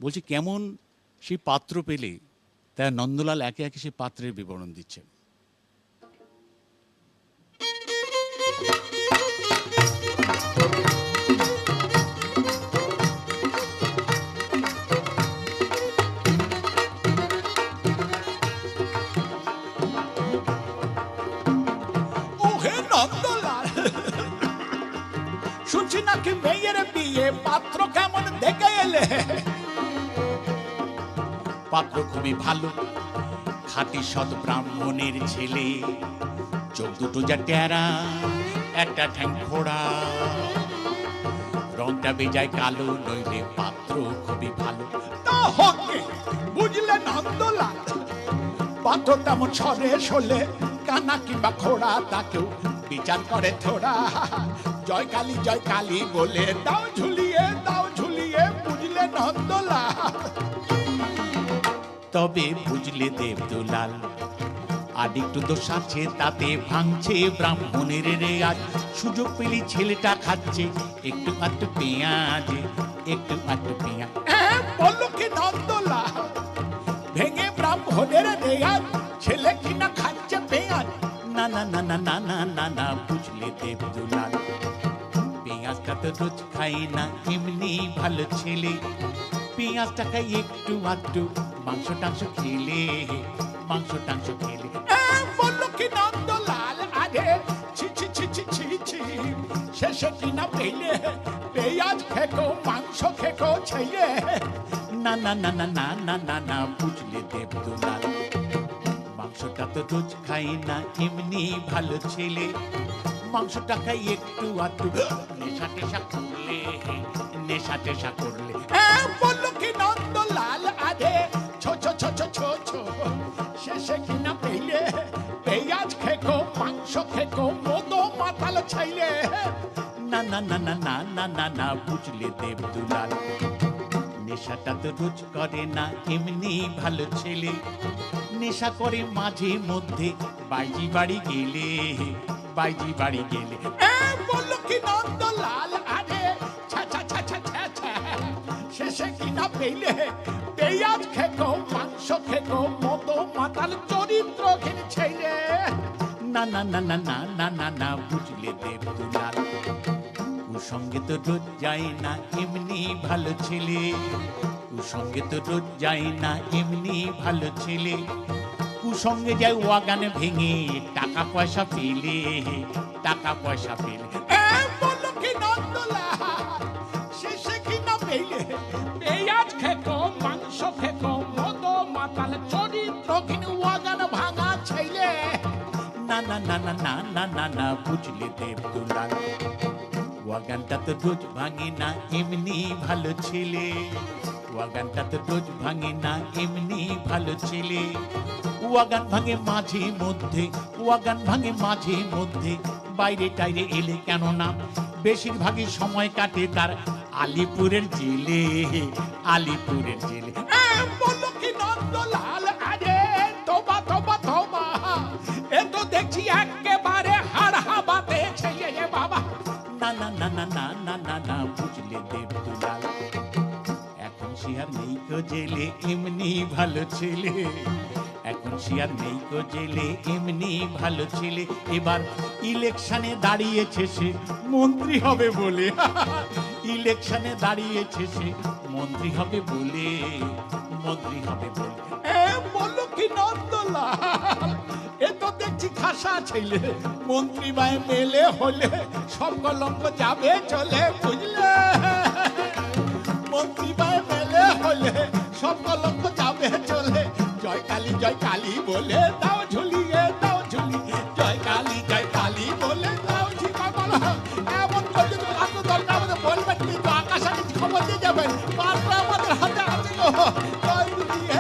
বলছি কেমন সেই পাত্র পেলে, তাই নন্দলাল একে একে সেই পাত্রের বিবরণ দিচ্ছেন। শুনছি নাকি মেয়ের বিয়ে, পাত্র কেমন দেখে এলে? পাত্র খুবই ভালো, খাঁটি সৎ ব্রাহ্মণের ছেলে, চোখ দুটো যা টেরা, একটা ঠ্যাং খোড়া, রংটা বেজায় কালো, নইলে পাত্র খুবই ভালো। তা হোক, বুঝলে নন্দলাল, পাত্র তেমন সরে শোলে, কানা কিংবা খোড়া, তাকেও বিচার করে থোড়া। জয় কালী বলে দাও ঝুলিয়ে, বুঝলে নন্দলাল। তবে বুঝলে দেবদুলাল, আর একটু দোষ আছে তাতে, ভাঙছে ব্রাহ্মণের রেয়াজ। সুযোগ পেলি ছেলেটা খাচ্ছে একটু আধটু পেঁয়াজ, একটু আধটু পেঁয়াজ। বললো কি নন্দলাল, ভেঙে ব্রাহ্মণের রেয়াজ, ছেলে কিনা খাচ্ছে পেঁয়াজ? না না না না না না না না, বুঝলে দেবদুলাল, পেঁয়াজটা তো রোজ খাই না, এমনি ভালো ছেলে। পেঁয়াজটা খাই একটু আধটু, মাংস টাংস খেলে, মাংস টাংস খেলে। বললো কি নন্দলাল, আরে ছি ছি ছি ছি ছি ছি, শেষে কিনা পেলে পেঁয়াজ খেকো, মাংস খেকো ছেলে। না না না না না না না না, বুঝলে দেবদুলাল, মাংসটা তো রোজ খাই না, এমনি ভালো ছেলে। মাংসটা খাই একটু আধটু, নেশা টেশা করলে, নেশা টেশা করলে। বললো কি নন্দলাল, আরে ছো ছো ছো ছো ছো ছো, শেষে কিনা পেলে পেঁয়াজ খেকো, মাংস খেকো, মতো মাতাল ছেলে। না না না না না না না না, বুঝলে দেবদুলাল, নেশাটা তো রোজ করে না, এমনি ভালো ছেলে। নেশা করে মাঝে মধ্যে, বাইজি বাড়ি গেলে, বাইজি বাড়ি গেলে। বললো কি নন্দলাল, আরে ছা ছা ছা ছা ছা ছা, শেষে কিনা পেলে পেঁয়াজ খেকো, মাংস খেকো, মতো মাতাল চরিত্রহীন ছেলে। না না না না না না না না, বুঝলে দেবদুলাল, কুসঙ্গে তো রোজ যায় না, এমনি ভালো ছেলে। কুসঙ্গে তো রোজ যায় না, এমনি ভালো ছেলে। কুসঙ্গে যায় ওয়াগানে ভেঙে, টাকা পয়সা পেলে, টাকা পয়সা পেলে। বললো কি নন্দলাল, শেষে কিনা পেলে পেঁয়াজ খেকো, মাংস খেকো, মতো মাতাল চরিত্রহীন ওয়াগান ভাঙা ছেলে। না না না না না না না না, বুঝলে দেবদুলাল, ওয়াগানটা তো রোজ ভাঙে না, এমনি ভালো ছেলে। ওয়াগানটা তো রোজ ভাঙে না, এমনি ভালো ছেলে। ওয়াগান ভাঙে মাঝে মধ্যে, ওয়াগান ভাঙে মাঝে মধ্যে, বাইরে টাইরে এলে কেন না, বেশিরভাগই সময় কাটে তার আলিপুরের জেলে, আলিপুরের জেলে। বললো কি নন্দলাল, আরে তোবা তোবা তোবা, এ তো দেখছি একেবারে হাড় হাবাতে ছেলে রে বাবা। না না না না না না না না, বুঝলে দেবদুলাল, এখন সে আর নেই কো জেলে, এমনি ভালো ছেলে। এখন সে আর নেই কো জেলে, এমনি ভালো ছেলে। এবার ইলেকশনে দাঁড়িয়েছে সে, মন্ত্রী হবে বলে। ইলেকশনে দাঁড়িয়েছে সে, মন্ত্রী হবে বলে, মন্ত্রী হবে বলে। বললো কি নন্দলাল, এ তো দেখছি খাসা ছেলে, মন্ত্রী বাই মেলে হলে সব কলঙ্ক যাবে চলে, বুঝলে? মন্ত্রী বাই মেলে হলে সব কলঙ্ক যাবে চলে। জয় কালী বলে দাও ঝুলিয়ে, দাও ঝুলি, জয় কালী বলে দাও ঝিমা বলো। এমন করে যদি পাত্র দরকার আমাদের বলবেন, কিন্তু আকাশ খবর দিয়ে যাবেন, পাত্র আমাদের হাতে আছে গো। জয় দুলিয়ে